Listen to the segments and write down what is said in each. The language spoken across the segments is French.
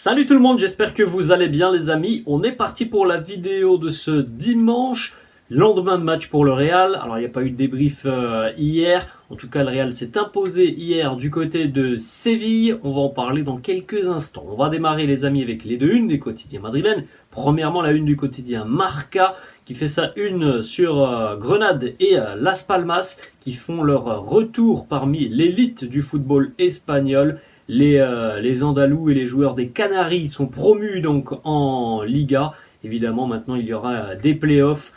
Salut tout le monde, j'espère que vous allez bien les amis. On est parti pour la vidéo de ce dimanche, lendemain de match pour le Real. Alors il n'y a pas eu de débrief hier, en tout cas le Real s'est imposé hier du côté de Séville. On va en parler dans quelques instants. On va démarrer les amis avec les deux unes des quotidiens madrilènes. Premièrement la une du quotidien Marca qui fait sa une sur Grenade et Las Palmas qui font leur retour parmi l'élite du football espagnol. Les Andalous et les joueurs des Canaries sont promus donc en Liga. Évidemment, maintenant, il y aura des playoffs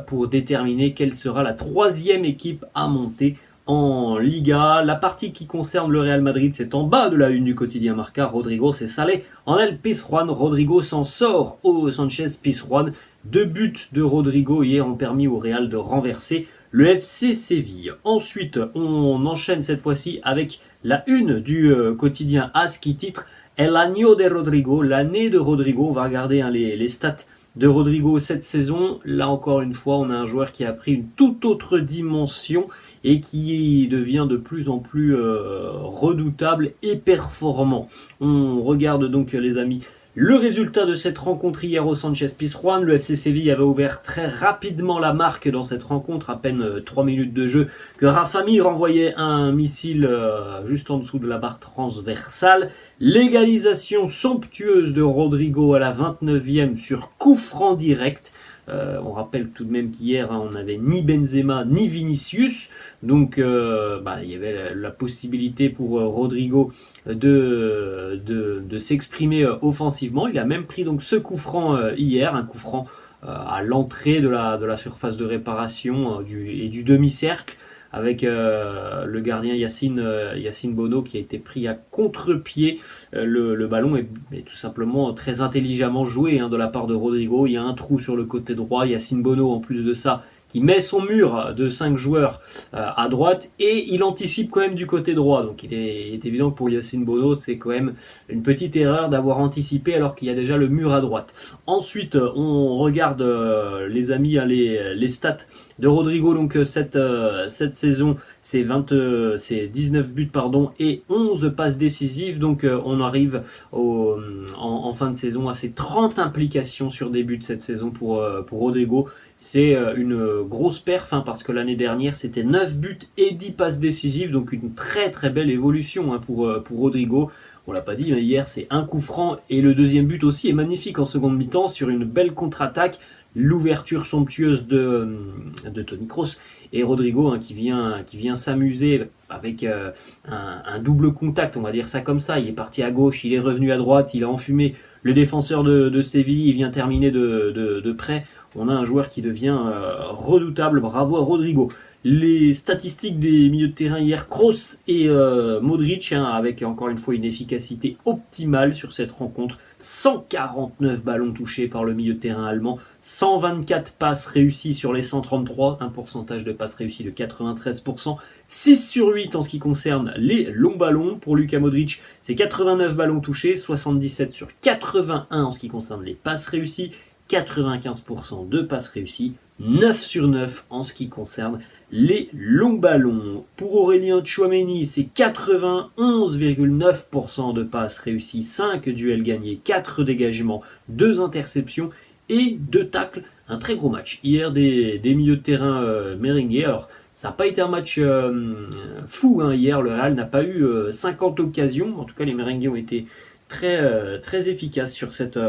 pour déterminer quelle sera la troisième équipe à monter en Liga. La partie qui concerne le Real Madrid, c'est en bas de la une du quotidien Marca. Rodrigo s'est salé en El Pizjuán. Rodrigo s'en sort au Sánchez Pizjuán. 2 buts de Rodrigo hier ont permis au Real de renverser le FC Séville. Ensuite, on enchaîne cette fois-ci avec la une du quotidien AS qui titre El año de Rodrigo, l'année de Rodrigo. On va regarder les stats de Rodrigo cette saison. Là encore une fois, on a un joueur qui a pris une toute autre dimension et qui devient de plus en plus redoutable et performant. On regarde donc les amis le résultat de cette rencontre hier au Sánchez Pizjuán. Le FC Séville avait ouvert très rapidement la marque dans cette rencontre, à peine 3 minutes de jeu, que Rafa Mir renvoyait un missile juste en dessous de la barre transversale. L'égalisation somptueuse de Rodrigo à la 29e sur coup franc direct. On rappelle tout de même qu'hier, on n'avait ni Benzema ni Vinicius, donc il y avait la possibilité pour Rodrigo de s'exprimer offensivement. Il a même pris donc ce coup franc hier, un coup franc à l'entrée de la surface de réparation et du demi-cercle, avec le gardien Yacine Bono qui a été pris à contre-pied. Le ballon est tout simplement très intelligemment joué de la part de Rodrigo. Il y a un trou sur le côté droit. Yacine Bono, en plus de ça, qui met son mur de 5 joueurs à droite et il anticipe quand même du côté droit. Donc il est évident que pour Yacine Bono, c'est quand même une petite erreur d'avoir anticipé alors qu'il y a déjà le mur à droite. Ensuite, on regarde les amis les stats de Rodrigo. Donc cette saison, c'est 19 buts et 11 passes décisives. Donc on arrive en fin de saison à ces 30 implications sur des buts cette saison pour Rodrigo. C'est une grosse perf parce que l'année dernière c'était 9 buts et 10 passes décisives, donc une très très belle évolution pour Rodrigo. On l'a pas dit, mais hier c'est un coup franc et le deuxième but aussi est magnifique en seconde mi-temps sur une belle contre-attaque. L'ouverture somptueuse de Toni Kroos et Rodrigo qui vient s'amuser avec un double contact, on va dire ça comme ça. Il est parti à gauche, il est revenu à droite, il a enfumé le défenseur de Séville, il vient terminer de près. On a un joueur qui devient redoutable. Bravo à Rodrigo. Les statistiques des milieux de terrain hier, Kroos et Modric, avec encore une fois une efficacité optimale sur cette rencontre. 149 ballons touchés par le milieu de terrain allemand, 124 passes réussies sur les 133, un pourcentage de passes réussies de 93%, 6 sur 8 en ce qui concerne les longs ballons. Pour Luka Modric, c'est 89 ballons touchés, 77 sur 81 en ce qui concerne les passes réussies, 95% de passes réussies, 9 sur 9 en ce qui concerne les longs ballons. Pour Aurélien Tchouaméni, c'est 91,9% de passes réussies, 5 duels gagnés, 4 dégagements, 2 interceptions et 2 tacles. Un très gros match. Hier, des milieux de terrain merengues. Alors, ça n'a pas été un match fou. Hier, le Real n'a pas eu 50 occasions. En tout cas, les merengues ont été très efficace sur cette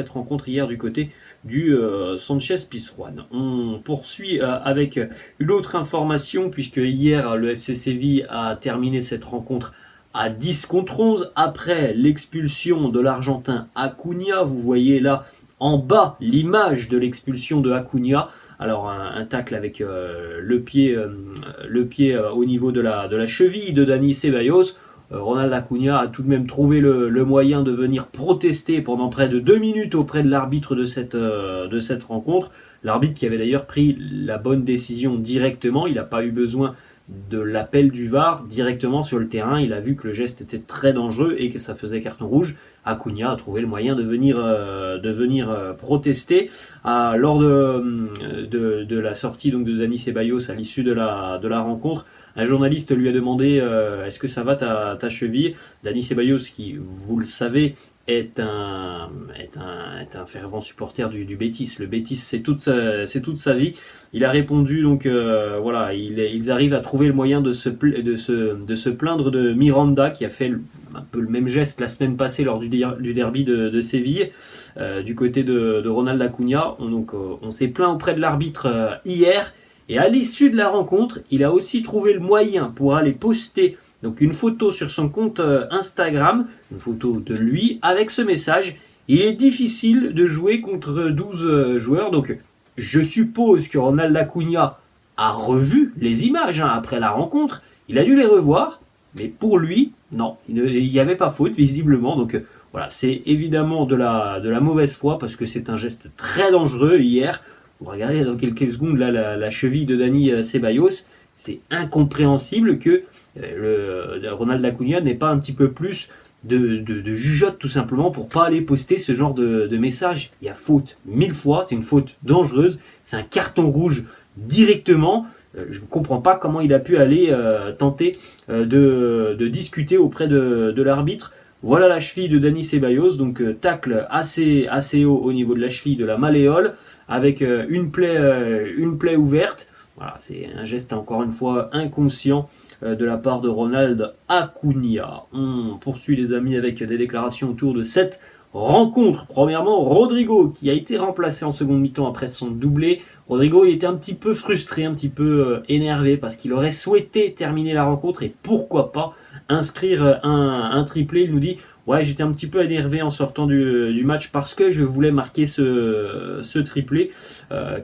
rencontre hier du côté du Sánchez Pizjuán. On poursuit avec une autre information puisque hier le FC Séville a terminé cette rencontre à 10 contre 11 après l'expulsion de l'Argentin Acuña. Vous voyez là en bas l'image de l'expulsion de Acuña. Alors un tacle avec le pied au niveau de la cheville de Dani Ceballos. Ronald Acuña a tout de même trouvé le moyen de venir protester pendant près de 2 minutes auprès de l'arbitre de cette rencontre. L'arbitre qui avait d'ailleurs pris la bonne décision directement. Il n'a pas eu besoin de l'appel du VAR directement sur le terrain. Il a vu que le geste était très dangereux et que ça faisait carton rouge. Acuña a trouvé le moyen de venir protester lors de la sortie donc, de Dani Ceballos à l'issue de la rencontre. Un journaliste lui a demandé est-ce que ça va ta cheville. Dani Ceballos, qui, vous le savez, est un fervent supporter du Betis. Le Betis, c'est toute sa vie. Il a répondu, donc voilà, ils arrivent à trouver le moyen de se plaindre de Miranda, qui a fait un peu le même geste la semaine passée lors du derby de Séville, du côté de Ronald Acuna. On s'est plaint auprès de l'arbitre hier, et à l'issue de la rencontre, il a aussi trouvé le moyen pour aller poster donc une photo sur son compte Instagram, une photo de lui avec ce message: il est difficile de jouer contre 12 joueurs. Donc je suppose que Ronald Acuna a revu les images après la rencontre, il a dû les revoir, mais pour lui, non, il n'y avait pas faute visiblement. Donc voilà, c'est évidemment de la mauvaise foi, parce que c'est un geste très dangereux hier. Vous regardez dans quelques secondes là, la cheville de Dani Ceballos. C'est incompréhensible que Ronald Acuna n'ait pas un petit peu plus de jugeote, tout simplement, pour pas aller poster ce genre de message. Il y a faute 1000 fois, c'est une faute dangereuse, c'est un carton rouge directement. Je ne comprends pas comment il a pu aller tenter de discuter auprès de l'arbitre. Voilà la cheville de Dani Ceballos, donc tacle assez haut au niveau de la cheville de la malléole, avec une plaie ouverte. Voilà, c'est un geste encore une fois inconscient de la part de Ronald Acuna. On poursuit les amis avec des déclarations autour de cette rencontre. Premièrement, Rodrigo, qui a été remplacé en seconde mi-temps après son doublé. Rodrigo, il était un petit peu frustré, un petit peu énervé, parce qu'il aurait souhaité terminer la rencontre et pourquoi pas inscrire un triplé. Il nous dit: ouais, j'étais un petit peu énervé en sortant du match parce que je voulais marquer ce triplé.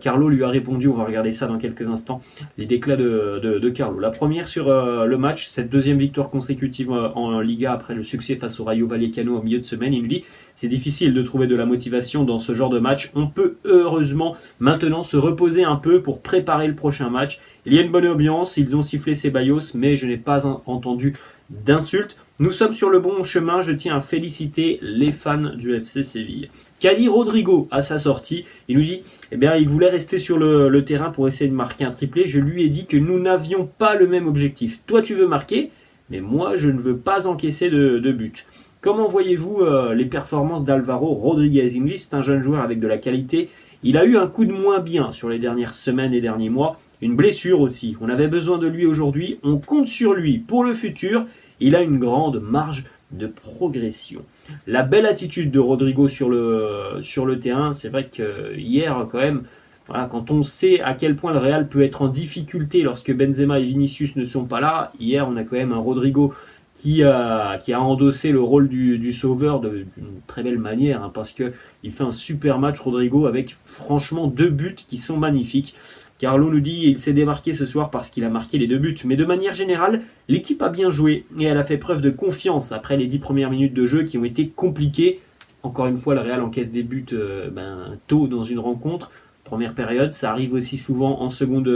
Carlo lui a répondu, on va regarder ça dans quelques instants, les déclats de Carlo. La première sur le match, cette deuxième victoire consécutive en Liga après le succès face au Rayo Vallecano au milieu de semaine. Il nous dit: c'est difficile de trouver de la motivation dans ce genre de match. On peut heureusement maintenant se reposer un peu pour préparer le prochain match. Il y a une bonne ambiance, ils ont sifflé Ceballos, mais je n'ai pas entendu d'insultes. Nous sommes sur le bon chemin, je tiens à féliciter les fans du FC Séville. Qu'a dit Rodrigo à sa sortie? Il nous dit, il voulait rester sur le terrain pour essayer de marquer un triplé. Je lui ai dit que nous n'avions pas le même objectif. Toi tu veux marquer, mais moi je ne veux pas encaisser de but. Comment voyez-vous les performances d'Alvaro Rodriguez? Il nous dit, c'est un jeune joueur avec de la qualité. Il a eu un coup de moins bien sur les dernières semaines et derniers mois. Une blessure aussi. On avait besoin de lui aujourd'hui. On compte sur lui pour le futur. Il a une grande marge de progression. La belle attitude de Rodrigo sur le terrain. C'est vrai que hier, quand même, voilà, quand on sait à quel point le Real peut être en difficulté lorsque Benzema et Vinicius ne sont pas là, hier, on a quand même un Rodrigo qui a endossé le rôle du sauveur d'une très belle manière, parce qu'il fait un super match, Rodrigo, avec franchement 2 buts qui sont magnifiques. Carlo nous dit qu'il s'est démarqué ce soir parce qu'il a marqué les 2 buts. Mais de manière générale, l'équipe a bien joué et elle a fait preuve de confiance après les 10 premières minutes de jeu qui ont été compliquées. Encore une fois, le Real encaisse des buts tôt dans une rencontre. Première période, ça arrive aussi souvent en seconde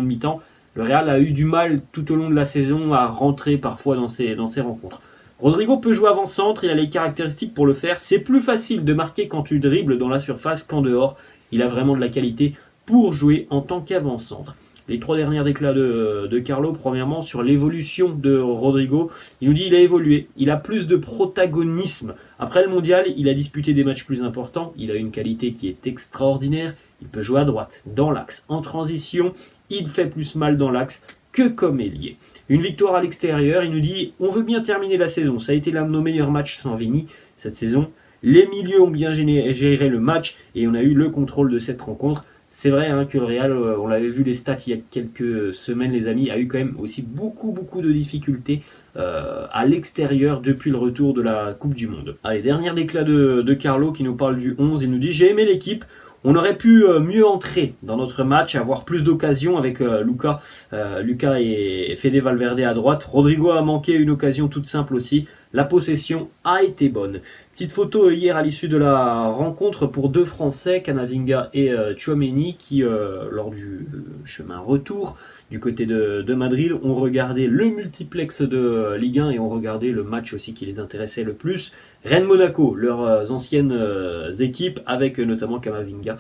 mi-temps. Le Real a eu du mal tout au long de la saison à rentrer parfois dans ces rencontres. Rodrigo peut jouer avant-centre, il a les caractéristiques pour le faire. C'est plus facile de marquer quand tu dribbles dans la surface qu'en dehors. Il a vraiment de la qualité pour jouer en tant qu'avant-centre. Les 3 dernières déclats de Carlo, premièrement sur l'évolution de Rodrigo. Il nous dit qu'il a évolué, il a plus de protagonisme. Après le mondial, il a disputé des matchs plus importants, il a une qualité qui est extraordinaire. Il peut jouer à droite, dans l'axe, en transition. Il fait plus mal dans l'axe que comme ailier. Une victoire à l'extérieur, il nous dit on veut bien terminer la saison. Ça a été l'un de nos meilleurs matchs sans Vini cette saison. Les milieux ont bien géré le match et on a eu le contrôle de cette rencontre. C'est vrai que le Real, on l'avait vu les stats il y a quelques semaines les amis, a eu quand même aussi beaucoup de difficultés à l'extérieur depuis le retour de la Coupe du Monde. Allez, dernier déclat de Carlo qui nous parle du 11. Il nous dit j'ai aimé l'équipe. On aurait pu mieux entrer dans notre match, avoir plus d'occasions avec Lucas et Fede Valverde à droite. Rodrigo a manqué une occasion toute simple aussi. La possession a été bonne. Petite photo hier à l'issue de la rencontre pour 2 Français, Camavinga et Tchouaméni, qui lors du chemin retour, du côté de Madrid ont regardé le multiplex de Ligue 1 et ont regardé le match aussi qui les intéressait le plus. Rennes-Monaco, leurs anciennes équipes, avec notamment Camavinga,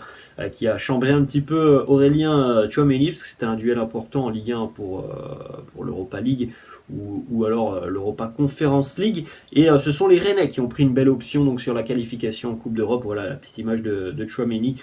qui a chambré un petit peu Aurélien Tchouaméni, parce que c'était un duel important en Ligue 1 pour l'Europa League, ou alors l'Europa Conference League. Et ce sont les Rennais qui ont pris une belle option donc sur la qualification en Coupe d'Europe. Voilà la petite image de Tchouaméni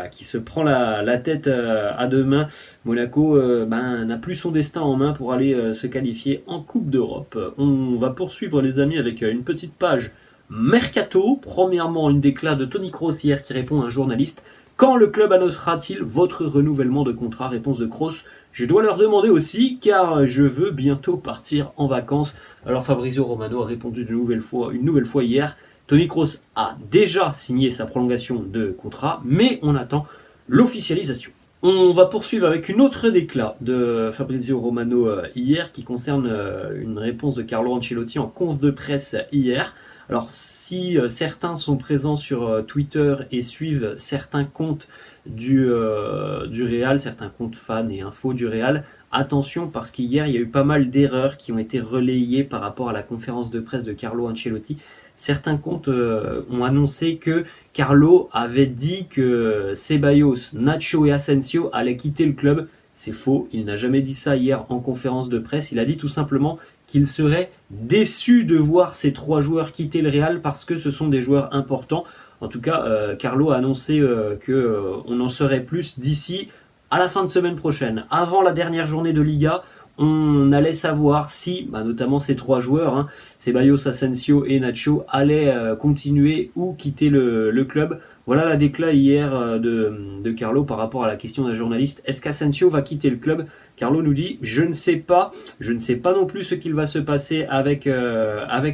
qui se prend la tête à deux mains. Monaco n'a plus son destin en main pour aller se qualifier en Coupe d'Europe. On va poursuivre les amis avec une petite page Mercato. Premièrement, une déclat de Toni Kroos hier qui répond à un journaliste. Quand le club annoncera-t-il votre renouvellement de contrat? Réponse de Kroos. Je dois leur demander aussi, car je veux bientôt partir en vacances. Alors Fabrizio Romano a répondu une nouvelle fois hier. Toni Kroos a déjà signé sa prolongation de contrat, mais on attend l'officialisation. On va poursuivre avec une autre déclat de Fabrizio Romano hier, qui concerne une réponse de Carlo Ancelotti en conf de presse hier. Alors si certains sont présents sur Twitter et suivent certains comptes du Real, certains comptes fans et infos du Real, attention parce qu'hier il y a eu pas mal d'erreurs qui ont été relayées par rapport à la conférence de presse de Carlo Ancelotti. Certains comptes ont annoncé que Carlo avait dit que Ceballos, Nacho et Asensio allaient quitter le club. C'est faux, il n'a jamais dit ça hier en conférence de presse. Il a dit tout simplement qu'il serait déçu de voir ces trois joueurs quitter le Real parce que ce sont des joueurs importants. En tout cas, Carlo a annoncé qu'on en saurait plus d'ici à la fin de semaine prochaine. Avant la dernière journée de Liga, on allait savoir si, notamment ces trois joueurs, Ceballos, Asensio et Nacho, allaient continuer ou quitter le club. Voilà la déclat hier de Carlo par rapport à la question d'un journaliste. Est-ce qu'Asensio va quitter le club? Carlo nous dit, je ne sais pas non plus ce qu'il va se passer avec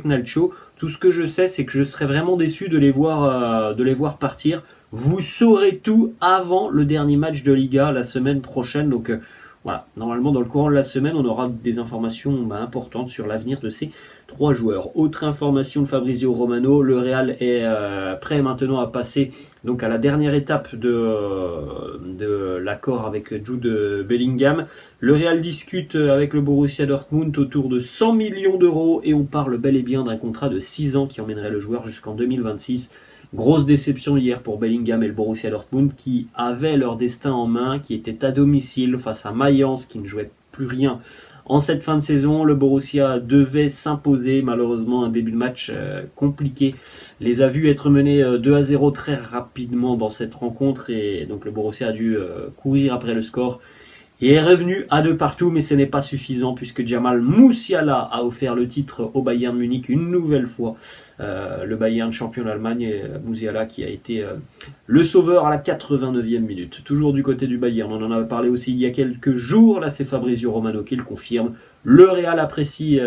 Nacho. Tout ce que je sais, c'est que je serais vraiment déçu de les voir partir. Vous saurez tout avant le dernier match de Liga la semaine prochaine. Donc voilà, normalement dans le courant de la semaine, on aura des informations importantes sur l'avenir de ces trois joueurs. Autre information de Fabrizio Romano, le Real est prêt maintenant à passer donc à la dernière étape de l'accord avec Jude Bellingham. Le Real discute avec le Borussia Dortmund autour de 100 millions d'euros et on parle bel et bien d'un contrat de 6 ans qui emmènerait le joueur jusqu'en 2026. Grosse déception hier pour Bellingham et le Borussia Dortmund qui avaient leur destin en main, qui étaient à domicile face à Mayence qui ne jouait plus rien en cette fin de saison. Le Borussia devait s'imposer, malheureusement un début de match compliqué les a vus être menés 2-0 très rapidement dans cette rencontre et donc le Borussia a dû courir après le score. Et est revenu à 2 partout, mais ce n'est pas suffisant puisque Jamal Musiala a offert le titre au Bayern Munich une nouvelle fois. Le Bayern champion d'Allemagne et Musiala qui a été le sauveur à la 89e minute. Toujours du côté du Bayern, on en a parlé aussi il y a quelques jours, là c'est Fabrizio Romano qui le confirme. Le Real apprécie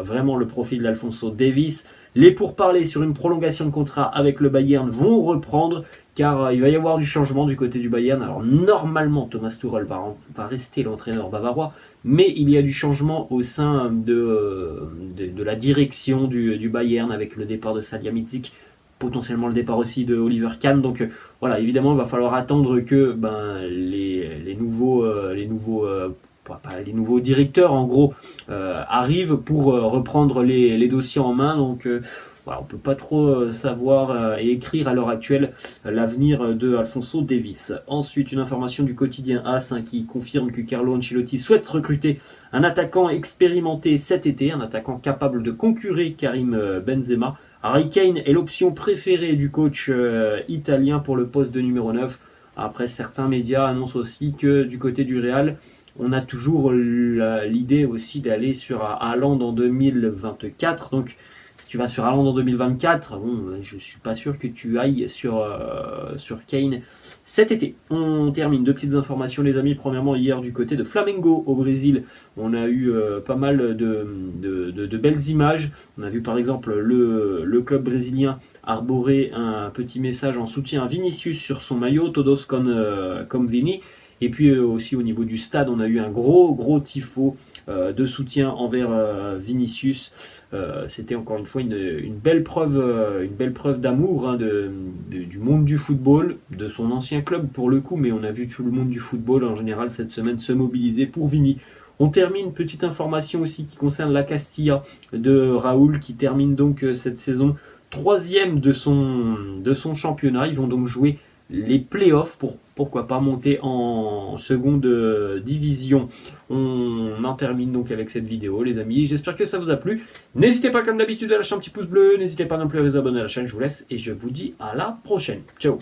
vraiment le profil d'Alphonso Davies. Les pourparlers sur une prolongation de contrat avec le Bayern vont reprendre car il va y avoir du changement du côté du Bayern. Alors normalement Thomas Tuchel va rester l'entraîneur bavarois, mais il y a du changement au sein de la direction du Bayern avec le départ de Salihamidzic, potentiellement le départ aussi de Oliver Kahn. Donc voilà, évidemment il va falloir attendre que les nouveaux directeurs en gros arrivent pour reprendre les dossiers en main. Donc voilà, on ne peut pas trop savoir et écrire à l'heure actuelle l'avenir de Alphonso Davies. Ensuite, une information du quotidien AS qui confirme que Carlo Ancelotti souhaite recruter un attaquant expérimenté cet été, un attaquant capable de concurrer Karim Benzema. Harry Kane est l'option préférée du coach italien pour le poste de numéro 9. Après, certains médias annoncent aussi que du côté du Real, on a toujours l'idée aussi d'aller sur Haaland en 2024. Donc, si tu vas sur Haaland en 2024, je ne suis pas sûr que tu ailles sur Kane cet été. On termine. 2 petites informations les amis. Premièrement, hier du côté de Flamengo au Brésil, on a eu pas mal de belles images. On a vu par exemple le club brésilien arborer un petit message en soutien à Vinicius sur son maillot, Todos comme Vini. Et puis aussi au niveau du stade, on a eu un gros tifo de soutien envers Vinicius. C'était encore une fois une belle preuve d'amour hein, du monde du football, de son ancien club pour le coup, mais on a vu tout le monde du football en général cette semaine se mobiliser pour Vini. On termine, petite information aussi qui concerne la Castilla de Raoul, qui termine donc cette saison troisième de son championnat. Ils vont donc jouer les playoffs pour pourquoi pas monter en seconde division. On en termine donc avec cette vidéo les amis, j'espère que ça vous a plu. N'hésitez pas comme d'habitude à lâcher un petit pouce bleu, n'hésitez pas non plus à vous abonner à la chaîne, je vous laisse et je vous dis à la prochaine. Ciao.